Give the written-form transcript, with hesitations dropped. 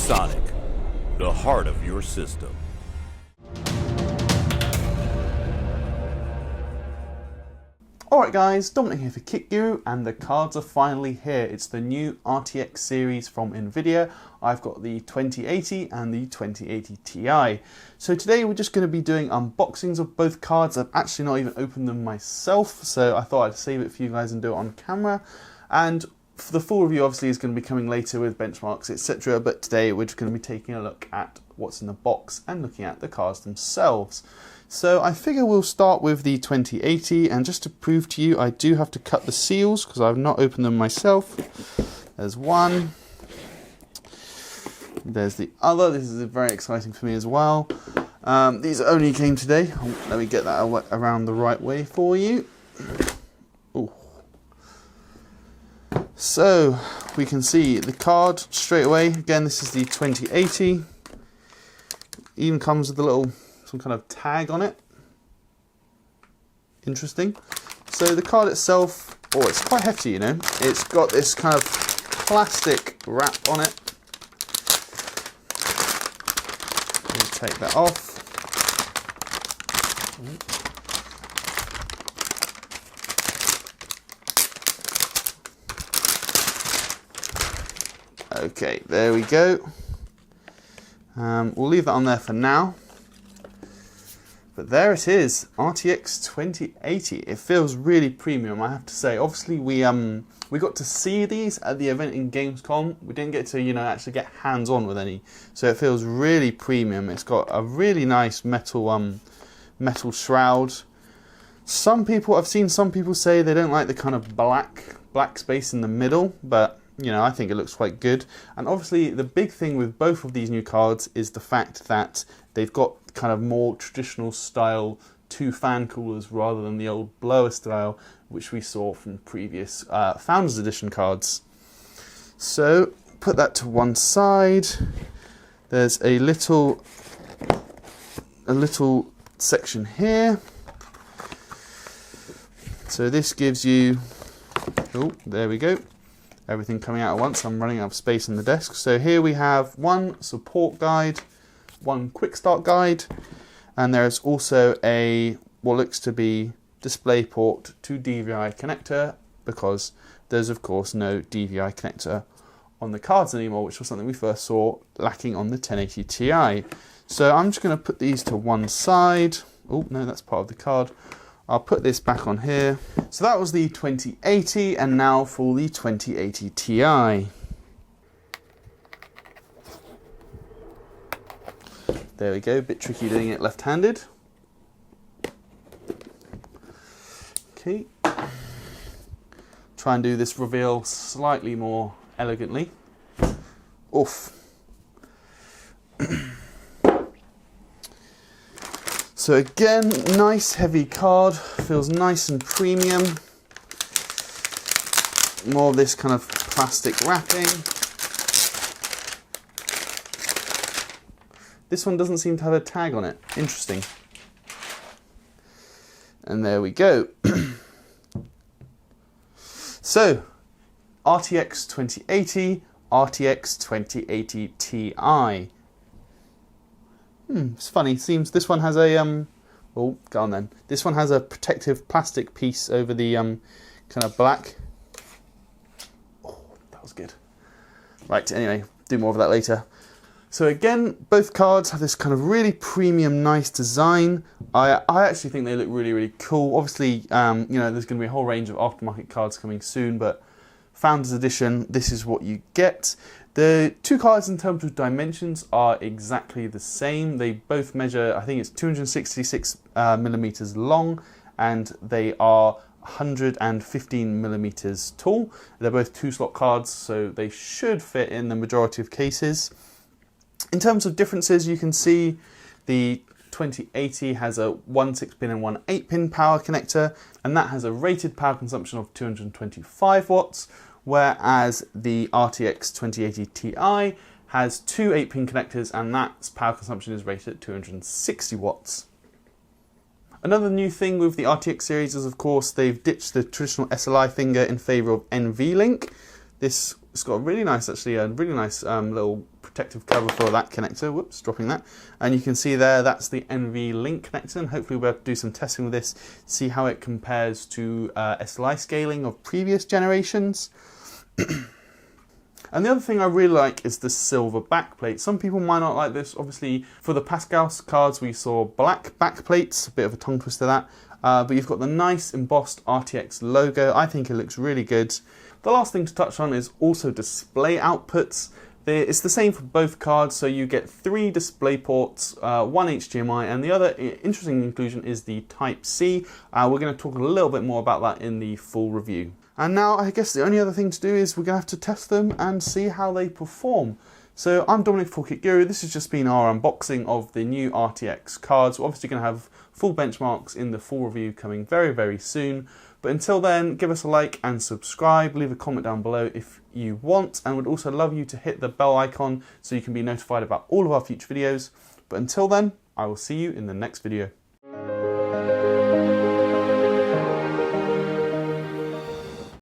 Panasonic, the heart of your system. Alright guys, Dominic here for Kit Guru, and the cards are finally here. It's the new RTX series from Nvidia. I've got the 2080 and the 2080 Ti. So today we're just going to be doing unboxings of both cards. I've actually not even opened them myself, so I thought I'd save it for you guys and do it on camera. And for the full review obviously is going to be coming later with benchmarks, etc. But today we're just going to be taking a look at what's in the box and looking at the cards themselves. So I figure we'll start with the 2080, and just to prove to you, I do have to cut the seals because I've not opened them myself. There's one. There's the other. This is very exciting for me as well. These only came today. Let me get that around the right way for you. Ooh. So we can see the card straight away. Again, this is the 2080. Even comes with a little some kind of tag on it. Interesting. So the card itself, oh, it's quite hefty, you know. It's got this kind of plastic wrap on it. We'll take that off. Okay, there we go. We'll leave that on there for now. But there it is, RTX 2080. It feels really premium, I have to say. Obviously, we got to see these at the event in Gamescom. We didn't get to, actually get hands-on with any. So it feels really premium. It's got a really nice metal shroud. I've seen some people say they don't like the kind of black space in the middle, but I think it looks quite good. And obviously the big thing with both of these new cards is the fact that they've got kind of more traditional style 2 fan coolers rather than the old blower style which we saw from previous Founders Edition cards. So put that to one side. There's a little section here. So this gives you, oh, there we go. Everything coming out at once. I'm running out of space on the desk. So here we have one support guide, one quick start guide, and there is also what looks to be DisplayPort to DVI connector, because there's of course no DVI connector on the cards anymore, which was something we first saw lacking on the 1080 Ti. So I'm just going to put these to one side. Oh no, that's part of the card. I'll put this back on here. So that was the 2080, and now for the 2080 Ti. There we go, a bit tricky doing it left-handed. Okay. Try and do this reveal slightly more elegantly. Oof. So again, nice heavy card, feels nice and premium. More of this kind of plastic wrapping. This one doesn't seem to have a tag on it. Interesting. And there we go. So, RTX 2080, RTX 2080 Ti. It's funny. Seems this one has a oh, go on then. This one has a protective plastic piece over the kind of black. Oh, that was good. Right. Anyway, do more of that later. So again, both cards have this kind of really premium, nice design. I actually think they look really, really cool. Obviously, there's going to be a whole range of aftermarket cards coming soon, but Founders Edition, this is what you get. The two cards in terms of dimensions are exactly the same. They both measure, I think it's 266 millimeters long, and they are 115 millimeters tall. They're both 2-slot cards, so they should fit in the majority of cases. In terms of differences, you can see the 2080 has a 1 6-pin and 1 8-pin power connector, and that has a rated power consumption of 225 watts, whereas the RTX 2080 Ti has 2 8-pin connectors, and that power consumption is rated at 260 watts. Another new thing with the RTX series is, of course, they've ditched the traditional SLI finger in favour of NVLink. It's got a really nice, actually, a really nice little protective cover for that connector. Whoops, dropping that. And you can see there, that's the NVLink connector. And hopefully we'll be able to do some testing with this, see how it compares to SLI scaling of previous generations. And the other thing I really like is the silver backplate. Some people might not like this. Obviously, for the Pascal cards, we saw black backplates, a bit of a tongue twister that. But you've got the nice embossed RTX logo. I think it looks really good. The last thing to touch on is also display outputs. It's the same for both cards, so you get 3 display ports, one HDMI, and the other interesting inclusion is the Type-C. We're going to talk a little bit more about that in the full review. And now I guess the only other thing to do is we're going to have to test them and see how they perform. So I'm Dominic Guru. This has just been our unboxing of the new RTX cards. We're obviously going to have full benchmarks in the full review coming very, very soon. But until then, give us a like and subscribe. Leave a comment down below if you want. And we'd also love you to hit the bell icon so you can be notified about all of our future videos. But until then, I will see you in the next video.